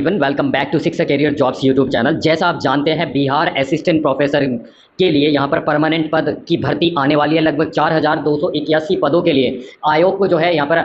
Welcome back to six career jobs YouTube channel. जैसा आप जानते हैं, बिहार असिस्टेंट प्रोफेसर के लिए यहाँ पर परमानेंट पद की भर्ती आने वाली है। लगभग 4,281 पदों के लिए आयोग को जो है यहाँ पर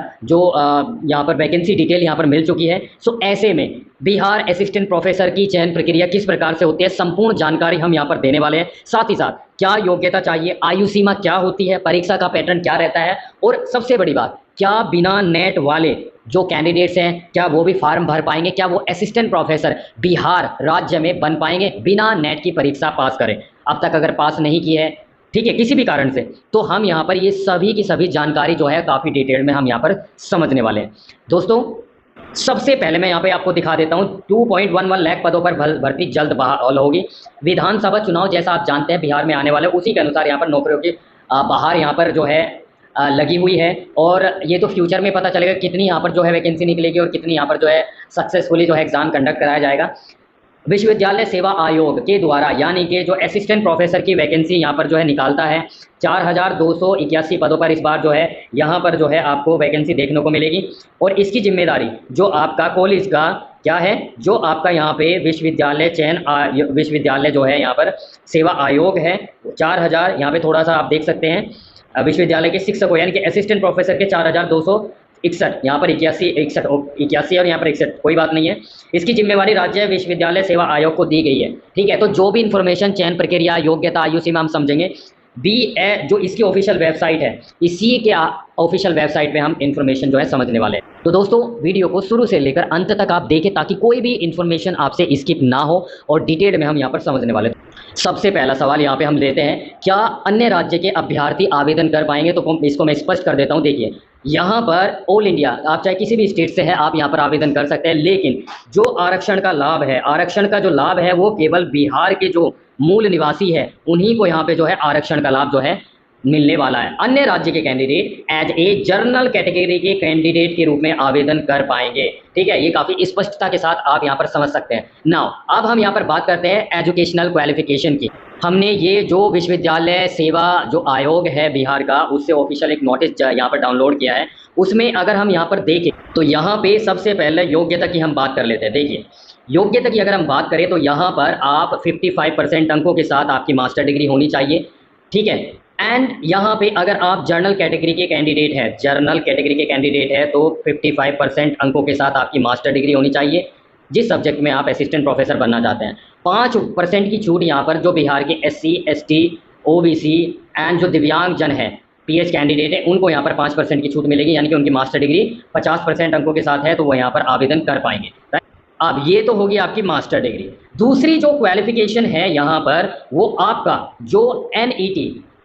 यहाँ पर वैकेंसी डिटेल यहाँ पर मिल चुकी है। सो ऐसे में बिहार असिस्टेंट प्रोफेसर की चयन प्रक्रिया किस प्रकार से होती है, संपूर्ण जानकारी हम यहाँ पर देने वाले हैं। साथ ही साथ क्या योग्यता चाहिए, आयु सीमा क्या होती है, परीक्षा का पैटर्न क्या रहता है, और सबसे बड़ी बात, क्या बिना नेट वाले जो कैंडिडेट्स हैं क्या वो भी फॉर्म भर पाएंगे, क्या वो असिस्टेंट प्रोफेसर बिहार राज्य में बन पाएंगे बिना नेट की परीक्षा पास करें। अब तक अगर पास नहीं की है, ठीक है, किसी भी कारण से, तो हम यहाँ पर ये सभी की सभी जानकारी जो है काफ़ी डिटेल में हम यहाँ पर समझने वाले हैं। दोस्तों, सबसे पहले मैं यहाँ पे आपको दिखा देता हूँ 2.11 लाख पदों पर भर्ती जल्द बहाल होगी। विधानसभा चुनाव जैसा आप जानते हैं बिहार में आने वाले, उसी के अनुसार यहाँ पर नौकरियों की बाहर यहाँ पर जो है लगी हुई है। और ये तो फ्यूचर में पता चलेगा कितनी यहाँ पर जो है वैकेंसी निकलेगी और कितनी यहाँ पर जो है सक्सेसफुली जो है एग्जाम कंडक्ट कराया जाएगा। विश्वविद्यालय सेवा आयोग के द्वारा यानी कि जो असिस्टेंट प्रोफेसर की वैकेंसी यहाँ पर जो है निकालता है, 4,281 पदों पर इस बार जो है यहाँ पर जो है आपको वैकेंसी देखने को मिलेगी। और इसकी जिम्मेदारी जो आपका कॉलेज का क्या है, जो आपका यहाँ पे विश्वविद्यालय जो है यहाँ पर सेवा आयोग है, 4,000 यहाँ पे थोड़ा सा आप देख सकते हैं। विश्वविद्यालय के शिक्षकों यानी कि असिस्टेंट प्रोफेसर के 4,261, यहाँ पर 81 और यहाँ पर 61, कोई बात नहीं है। इसकी जिम्मेवारी राज्य विश्वविद्यालय सेवा आयोग को दी गई है। ठीक है, तो जो भी इंफॉर्मेशन, चयन प्रक्रिया, योग्यता, आयु सीमा हम समझेंगे जो इसकी ऑफिशियल वेबसाइट है, इसी के ऑफिशियल वेबसाइट पे हम इंफॉर्मेशन जो है समझने वाले हैं। तो दोस्तों, वीडियो को शुरू से लेकर अंत तक आप देखें ताकि कोई भी इंफॉर्मेशन आपसे स्किप ना हो और डिटेल में हम यहाँ पर समझने वाले हैं। सबसे पहला सवाल यहाँ पे हम लेते हैं, क्या अन्य राज्य के अभ्यर्थी आवेदन कर पाएंगे? तो इसको मैं स्पष्ट कर देता हूँ। देखिए, यहाँ पर ऑल इंडिया, आप चाहे किसी भी स्टेट से है, आप यहाँ पर आवेदन कर सकते हैं। लेकिन जो आरक्षण का लाभ है, आरक्षण का जो लाभ है वो केवल बिहार के जो मूल निवासी है उन्हीं को यहाँ पे जो है आरक्षण का लाभ जो है मिलने वाला है। अन्य राज्य के candidate as a general category के कैंडिडेट के रूप में आवेदन कर पाएंगे। ठीक है, ये काफ़ी स्पष्टता के साथ आप यहाँ पर समझ सकते हैं। नाउ अब हम यहाँ पर बात करते हैं एजुकेशनल क्वालिफिकेशन की। हमने ये जो विश्वविद्यालय सेवा जो आयोग है बिहार का, उससे ऑफिशियल एक नोटिस यहाँ पर डाउनलोड किया है। उसमें अगर हम यहाँ पर देखें तो यहाँ पे सबसे पहले योग्यता की हम बात कर लेते हैं। देखिए, योग्यता की अगर हम बात करें तो यहाँ पर आप 55% अंकों के साथ आपकी मास्टर डिग्री होनी चाहिए। ठीक है, एंड यहाँ पे अगर आप जर्नल कैटेगरी के कैंडिडेट है तो 55% अंकों के साथ आपकी मास्टर डिग्री होनी चाहिए जिस सब्जेक्ट में आप असिस्टेंट प्रोफेसर बनना चाहते हैं। 5% की छूट यहाँ पर जो बिहार के SC ST OBC एंड जो दिव्यांग जन है, PH कैंडिडेट है, उनको यहाँ पर 5% की छूट मिलेगी, यानी कि उनकी मास्टर डिग्री 50% अंकों के साथ है तो वो यहाँ पर आवेदन कर पाएंगे। अब ये तो होगी आपकी मास्टर डिग्री। दूसरी जो क्वालिफिकेशन है यहाँ पर वो आपका जो NET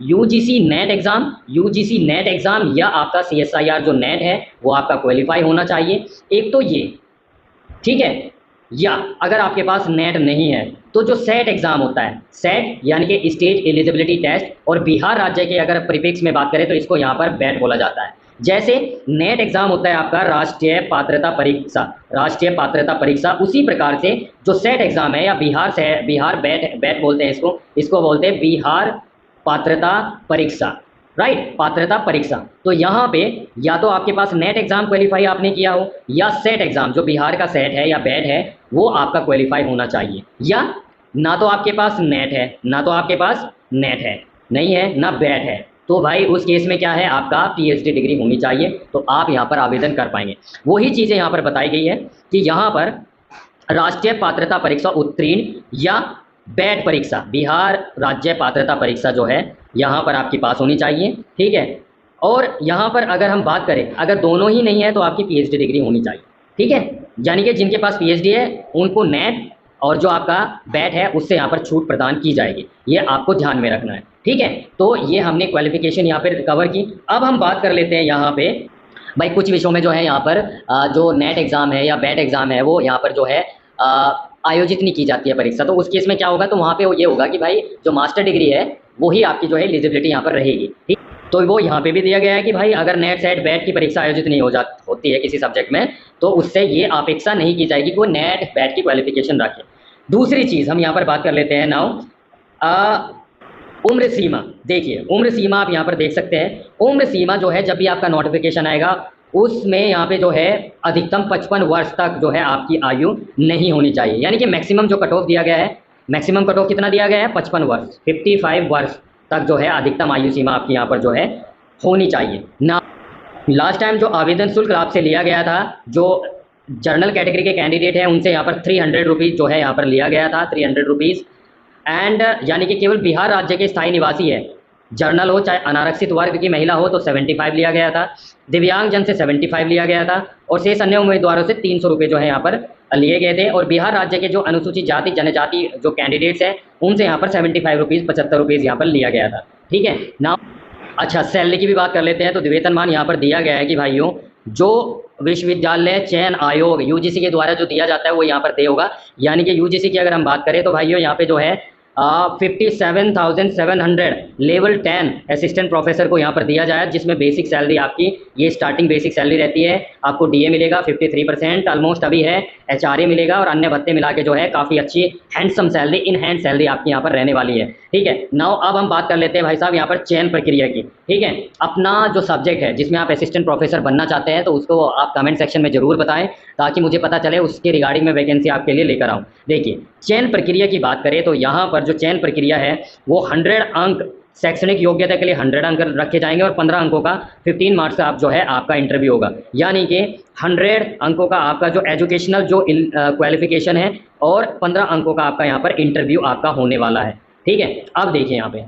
UGC नेट एग्ज़ाम या आपका CSIR जो नेट है वो आपका क्वालिफाई होना चाहिए। एक तो ये, ठीक है, या अगर आपके पास नेट नहीं है तो जो सेट एग्ज़ाम होता है, सेट यानी कि स्टेट एलिजिबिलिटी टेस्ट, और बिहार राज्य के अगर प्रीफिक्स में बात करें तो इसको यहाँ पर बैट बोला जाता है। जैसे नेट एग्ज़ाम होता है आपका राष्ट्रीय पात्रता परीक्षा, उसी प्रकार से जो सेट एग्ज़ाम है या बिहार बैट बोलते हैं इसको बोलते हैं बिहार पात्रता परीक्षा, राइट, पात्रता परीक्षा। तो यहाँ पे या तो आपके पास नेट एग्ज़ाम क्वालिफाई आपने किया हो, या सेट एग्ज़ाम जो बिहार का सेट है या बैट है वो आपका क्वालिफाई होना चाहिए। या ना तो आपके पास नेट है, नहीं है, ना बैट है, तो भाई उस केस में क्या है, आपका PhD डिग्री होनी चाहिए, तो आप यहाँ पर आवेदन कर पाएंगे। वही चीज़ें यहाँ पर बताई गई है कि यहाँ पर राष्ट्रीय पात्रता परीक्षा उत्तीर्ण या बैट परीक्षा, बिहार राज्य पात्रता परीक्षा जो है यहाँ पर आपके पास होनी चाहिए। ठीक है, और यहाँ पर अगर हम बात करें, अगर दोनों ही नहीं है तो आपकी PhD डिग्री होनी चाहिए। ठीक है, यानी कि जिनके पास PhD है उनको नेट और जो आपका बैट है उससे यहाँ पर छूट प्रदान की जाएगी, ये आपको ध्यान में रखना है। ठीक है, तो ये हमने क्वालिफिकेशन यहाँ पर कवर की। अब हम बात कर लेते हैं यहाँ पे, भाई कुछ विषयों में जो है यहाँ पर जो नेट एग्ज़ाम है या बैट एग्ज़ाम है वो यहाँ पर जो है आयोजित नहीं की जाती है परीक्षा। तो उस केस में क्या होगा, तो वहाँ पे ये होगा कि भाई जो मास्टर डिग्री है वही आपकी जो है एलिजिबिलिटी यहाँ पर रहेगी। ठीक, तो वो यहाँ पे भी दिया गया है कि भाई अगर नेट सेट बैट की परीक्षा आयोजित नहीं होती है किसी सब्जेक्ट में तो उससे ये अपेक्षा नहीं की जाएगी कि वो नेट बैट की क्वालिफिकेशन रखे। दूसरी चीज़ हम यहाँ पर बात कर लेते हैं नाउ उम्र सीमा। देखिए, उम्र सीमा आप यहाँ पर देख सकते हैं। उम्र सीमा जो है, जब भी आपका नोटिफिकेशन आएगा उसमें यहाँ पे जो है अधिकतम 55 वर्ष तक जो है आपकी आयु नहीं होनी चाहिए। यानी कि मैक्सिमम जो कट ऑफ दिया गया है, मैक्सिमम कट ऑफ कितना दिया गया है? 55 वर्ष, 55 वर्ष तक जो है अधिकतम आयु सीमा आपकी यहाँ पर जो है होनी चाहिए ना। लास्ट टाइम जो आवेदन शुल्क आपसे लिया गया था, जो जर्नल कैटेगरी के कैंडिडेट हैं उनसे यहाँ पर 300 रुपीज़ जो है यहाँ पर लिया गया था, 300 रुपीज़। एंड यानी कि केवल बिहार राज्य के स्थायी निवासी है, जर्नल हो चाहे अनारक्षित वर्ग की महिला हो तो 75 लिया गया था, दिव्यांग जन से 75 लिया गया था, और शेष अन्य उम्मीदवारों से 300 रुपये जो है यहाँ पर लिए गए थे। और बिहार राज्य के जो अनुसूचित जाति जनजाति जो कैंडिडेट्स हैं उनसे यहाँ पर 75 रुपीज़, 75 रुपीज़ यहाँ पर लिया गया था। ठीक है ना। अच्छा, सैलरी की भी बात कर लेते हैं। तो वेतनमान यहाँ पर दिया गया है कि भाइयों, जो विश्वविद्यालय चयन आयोग यूजीसी के द्वारा जो दिया जाता है वो यहाँ पर दे होगा। यानी कि यूजीसी की अगर हम बात करें तो भाइयों यहाँ पे जो है 57,700 लेवल 10 असिस्टेंट प्रोफेसर को यहाँ पर दिया जाए, जिसमें बेसिक सैलरी आपकी ये स्टार्टिंग बेसिक सैलरी रहती है। आपको डीए मिलेगा 53% ऑलमोस्ट अभी है, एचआरए मिलेगा, और अन्य भत्ते मिला के जो है काफ़ी अच्छी handsome salary, in hand salary आपकी यहाँ पर रहने वाली है। ठीक है। नाउ अब हम बात कर लेते हैं भाई साहब यहाँ पर चयन प्रक्रिया की। ठीक है। अपना जो सब्जेक्ट है जिसमें आप असिस्टेंट प्रोफेसर बनना चाहते हैं तो उसको आप कमेंट सेक्शन में ज़रूर बताएं, ताकि मुझे पता चले उसके रिगार्डिंग में वैकेंसी आपके लिए लेकर आऊँ। देखिए, चयन प्रक्रिया की बात करें तो यहाँ पर जो चयन प्रक्रिया है वो 100 अंक शैक्षणिक योग्यता के लिए 100 अंक रखे जाएंगे, और 15 अंकों का 15 मार्क्स का आप जो है आपका इंटरव्यू होगा। यानी कि 100 अंकों का आपका जो एजुकेशनल जो क्वालिफिकेशन है, और 15 अंकों का आपका यहाँ पर इंटरव्यू आपका होने वाला है। ठीक है। अब देखिए यहाँ पे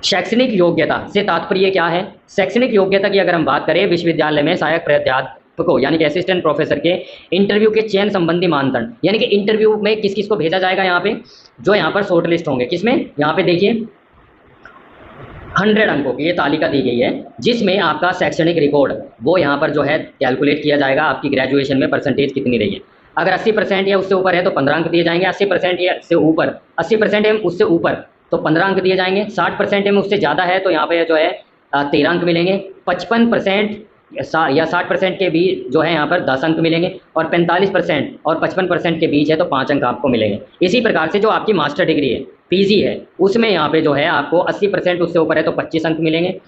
शैक्षणिक योग्यता से तात्पर्य क्या है। शैक्षणिक योग्यता की अगर हम बात करें, विश्वविद्यालय में सहायक प्राध्यापकों यानी कि असिस्टेंट प्रोफेसर के इंटरव्यू के चयन संबंधी मानदंड, यानी कि इंटरव्यू में किस किस को भेजा जाएगा, यहाँ पे जो यहाँ पर शॉर्ट लिस्ट होंगे, किसमें, यहाँ पे देखिए 100 अंकों की ये तालिका दी गई है, जिसमें आपका शैक्षणिक रिकॉर्ड वो यहाँ पर जो है कैलकुलेट किया जाएगा, आपकी ग्रेजुएशन में परसेंटेज कितनी रही है। अगर 80% या उससे ऊपर है तो 15 अंक दिए जाएंगे, 80% या उससे ऊपर, 80% है उससे ऊपर तो 15 अंक दिए जाएंगे, 60% में उससे ज़्यादा है तो यहाँ पे जो है 13 अंक मिलेंगे, 55% या 60% के बीच जो है यहाँ पर 10 अंक मिलेंगे, और 45% और 55% के बीच है तो 5 अंक आपको मिलेंगे। इसी प्रकार से जो आपकी मास्टर डिग्री है, पीजी है, उसमें यहाँ पे जो है आपको 80% उससे ऊपर है तो 25 अंक मिलेंगे,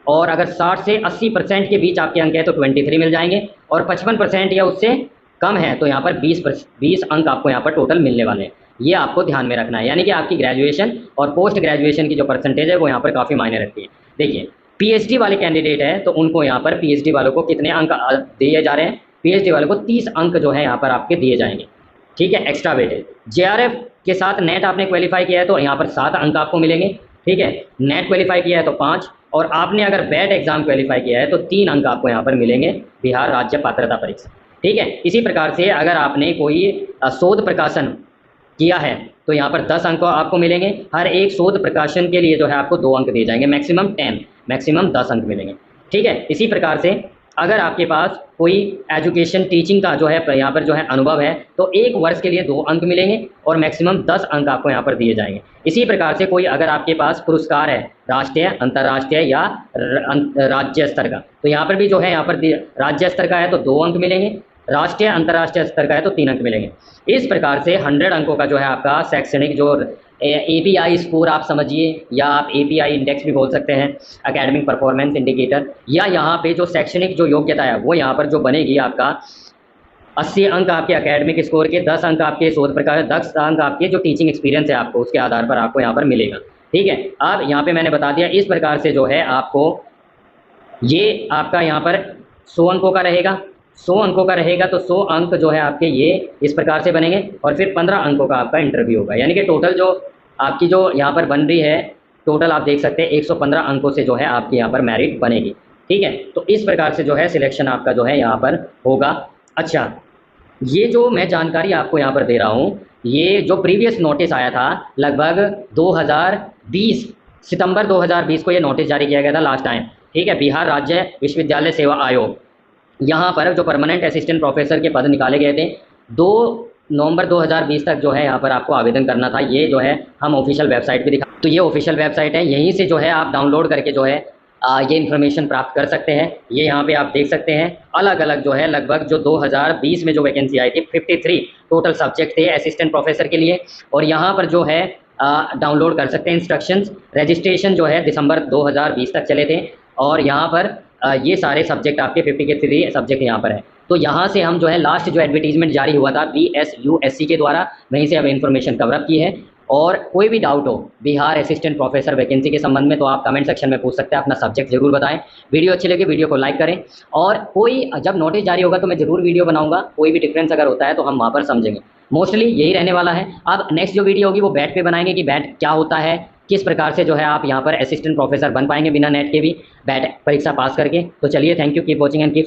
और अगर 60 से 80% के बीच आपके अंक है तो 23 मिल जाएंगे, और 55% या उससे कम है तो यहाँ पर 20 अंक आपको यहाँ पर टोटल मिलने वाले हैं। ये आपको ध्यान में रखना है। यानी कि आपकी ग्रेजुएशन और पोस्ट ग्रेजुएशन की जो परसेंटेज है वो यहाँ पर काफ़ी मायने रखती है। देखिए, पीएचडी वाले कैंडिडेट है तो उनको यहाँ पर पीएचडी वालों को कितने अंक दिए जा रहे हैं, पीएचडी वालों को 30 अंक जो है यहाँ पर आपके दिए जाएंगे। ठीक है, एक्स्ट्रा वेटेज। जेआरएफ के साथ नेट आपने क्वालिफाई किया है तो यहाँ पर 7 अंक आपको मिलेंगे। ठीक है, नेट क्वालिफाई किया है तो 5, और आपने अगर बैट एग्जाम क्वालिफाई किया है तो 3 अंक आपको यहाँ पर मिलेंगे बिहार राज्य पात्रता परीक्षा। ठीक है। इसी प्रकार से अगर आपने कोई शोध प्रकाशन किया है तो यहाँ पर 10 अंक आपको मिलेंगे। हर एक शोध प्रकाशन के लिए जो है आपको 2 अंक दिए जाएंगे, मैक्सिमम 10, मैक्सिमम 10 अंक मिलेंगे। ठीक है। इसी प्रकार से अगर आपके पास कोई एजुकेशन टीचिंग का जो है यहाँ पर जो है अनुभव है तो 1 वर्ष के लिए 2 अंक मिलेंगे, और मैक्सिमम 10 अंक आपको यहाँ पर दिए जाएंगे। इसी प्रकार से कोई अगर आपके पास पुरस्कार है राष्ट्रीय, अंतर्राष्ट्रीय या राज्य स्तर का, तो यहाँ पर भी जो है यहाँ पर राज्य स्तर का है तो 2 अंक मिलेंगे, राष्ट्रीय अंतर्राष्ट्रीय स्तर का है तो 3 अंक मिलेंगे। इस प्रकार से 100 अंकों का जो है आपका शैक्षणिक जो एपीआई स्कोर आप समझिए, या आप एपीआई इंडेक्स भी बोल सकते हैं, एकेडमिक परफॉर्मेंस इंडिकेटर, या यहाँ पे जो शैक्षणिक जो योग्यता है वो यहाँ पर जो बनेगी आपका 80 अंक आपके एकेडमिक स्कोर के, 10 अंक आपके शोध प्रकार, 10 अंक आपके जो टीचिंग एक्सपीरियंस है आपको उसके आधार पर आपको यहाँ पर मिलेगा। ठीक है। अब यहाँ पे मैंने बता दिया, इस प्रकार से जो है आपको ये आपका यहाँ पर 100 अंकों का रहेगा, 100 अंकों का रहेगा तो 100 अंक जो है आपके ये इस प्रकार से बनेंगे, और फिर 15 अंकों का आपका इंटरव्यू होगा। यानी कि टोटल जो आपकी जो यहाँ पर बन रही है, टोटल आप देख सकते हैं 115 अंकों से जो है आपकी यहाँ पर मेरिट बनेगी। ठीक है। तो इस प्रकार से जो है सिलेक्शन आपका जो है यहाँ पर होगा। अच्छा, ये जो मैं जानकारी आपको यहाँ पर दे रहा हूँ, ये जो प्रीवियस नोटिस आया था लगभग 2020 सितंबर 2020 को ये नोटिस जारी किया गया था लास्ट टाइम। ठीक है। बिहार राज्य विश्वविद्यालय सेवा आयोग, यहाँ पर जो परमानेंट असिस्टेंट प्रोफेसर के पद निकाले गए थे, 2 नवंबर 2020 तक जो है यहाँ पर आपको आवेदन करना था। ये जो है हम ऑफिशियल वेबसाइट पे दिखा, तो ये ऑफिशियल वेबसाइट है, यहीं से जो है आप डाउनलोड करके जो है ये इन्फॉर्मेशन प्राप्त कर सकते हैं। ये यहाँ पे आप देख सकते हैं अलग अलग जो है लगभग जो 2020 में जो वैकेंसी आई थी 53 टोटल सब्जेक्ट थे असिस्टेंट प्रोफेसर के लिए, और यहाँ पर जो है डाउनलोड कर सकते हैं इंस्ट्रक्शंस। रजिस्ट्रेशन जो है दिसंबर 2020 तक चले थे, और यहाँ पर ये सारे सब्जेक्ट आपके 50 के 3 सब्जेक्ट यहाँ पर है। तो यहाँ से हम जो है लास्ट जो एडवर्टीजमेंट जारी हुआ था BSUSC के द्वारा, वहीं से हमें इन्फॉर्मेशन कवरअप की है। और कोई भी डाउट हो बिहार असिस्टेंट प्रोफेसर वैकेंसी के संबंध में तो आप कमेंट सेक्शन में पूछ सकते हैं, अपना सब्जेक्ट जरूर बताएं। वीडियो अच्छी लगे वीडियो को लाइक करें, और कोई जब नोटिस जारी होगा तो मैं जरूर वीडियो बनाऊंगा, कोई भी डिफरेंस अगर होता है तो हम वहाँ पर समझेंगे। मोस्टली यही रहने वाला है। अब नेक्स्ट जो वीडियो होगी वो बैट पे बनाएंगे कि बैट क्या होता है, किस प्रकार से जो है आप यहाँ पर असिस्टेंट प्रोफेसर बन पाएंगे बिना नेट के भी बैट परीक्षा पास करके। तो चलिए, thank you, keep watching and keep